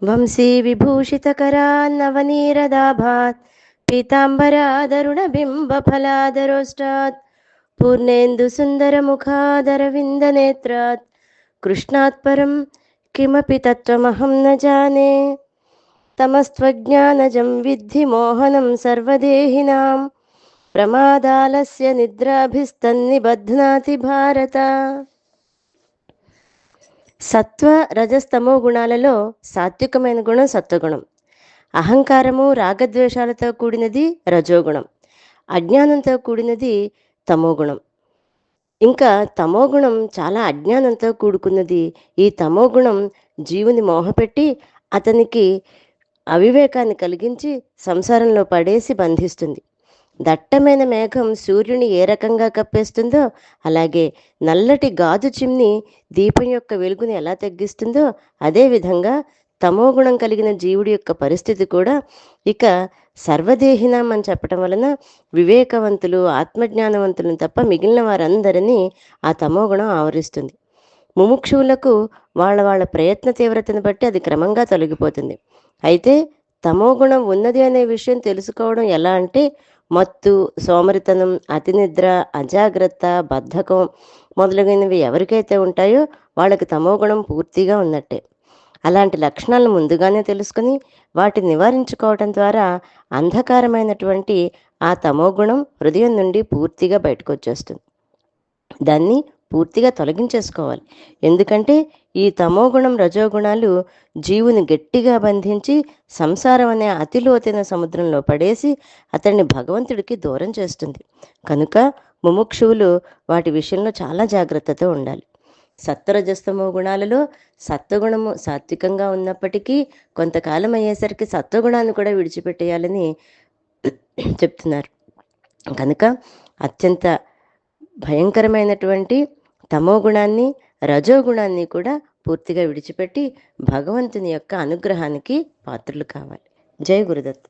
వంశీ విభూషితకరాన్నవనీరదాభాత్ పీతాంబరాదరుణబింబఫలాదరోష్టాత్ పూర్ణేందు సుందరముఖాదరవిందనేత్రాత్ కృష్ణాత్ పరం కిమపి తత్వమహం న జానే. తమస్త్వజ్ఞానజం విద్ధి మోహనం సర్వదేహినాం ప్రమాదాలస్య నిద్రాభిస్తన్నిబధ్నాతి భారత. సత్వ రజస్తమో గుణాలలో సాత్వికమైన గుణం సత్వగుణం, అహంకారము రాగద్వేషాలతో కూడినది రజోగుణం, అజ్ఞానంతో కూడినది తమోగుణం. ఇంకా తమోగుణం చాలా అజ్ఞానంతో కూడుకున్నది. ఈ తమోగుణం జీవుని మోహపెట్టి అతనికి అవివేకాన్ని కలిగించి సంసారంలో పడేసి బంధిస్తుంది. దట్టమైన మేఘం సూర్యుని ఏ రకంగా కప్పేస్తుందో అలాగే నల్లటి గాజు చిమ్ని దీపం యొక్క వెలుగుని ఎలా తగ్గిస్తుందో అదేవిధంగా తమోగుణం కలిగిన జీవుడి యొక్క పరిస్థితి కూడా ఇక సర్వదేహినం అని చెప్పటం వలన వివేకవంతులు ఆత్మజ్ఞానవంతులను తప్ప మిగిలిన వారందరినీ ఆ తమోగుణం ఆవరిస్తుంది. ముముక్షువులకు వాళ్ళ వాళ్ళ ప్రయత్న తీవ్రతను బట్టి అది క్రమంగా తొలగిపోతుంది. అయితే తమోగుణం ఉన్నది అనే విషయం తెలుసుకోవడం ఎలా అంటే మత్తు, సోమరితనం, అతినిద్ర, అజాగ్రత్త, బద్ధకం మొదలగునవి ఎవరికైతే ఉంటాయో వాళ్ళకి తమోగుణం పూర్తిగా ఉన్నట్టే. అలాంటి లక్షణాలను ముందుగానే తెలుసుకుని వాటిని నివారించుకోవటం ద్వారా అంధకారమైనటువంటి ఆ తమోగుణం హృదయం నుండి పూర్తిగా బయటకు వచ్చేస్తుంది. దాన్ని పూర్తిగా తొలగించేసుకోవాలి. ఎందుకంటే ఈ తమోగుణం రజోగుణాలు జీవుని గట్టిగా బంధించి సంసారం అనే అతి లోతైన సముద్రంలో పడేసి అతన్ని భగవంతుడికి దూరం చేస్తుంది. కనుక ముముక్షువులు వాటి విషయంలో చాలా జాగ్రత్తతో ఉండాలి. సత్వరజస్తమో గుణాలలో సత్వగుణము సాత్వికంగా ఉన్నప్పటికీ కొంతకాలం అయ్యేసరికి సత్వగుణాన్ని కూడా విడిచిపెట్టేయాలని చెప్తున్నారు. కనుక అత్యంత భయంకరమైనటువంటి తమోగుణాన్ని రజోగుణాన్ని కూడా పూర్తిగా విడిచిపెట్టి భగవంతుని యొక్క అనుగ్రహానికి పాత్రలు కావాలి. జై గురుదత్త.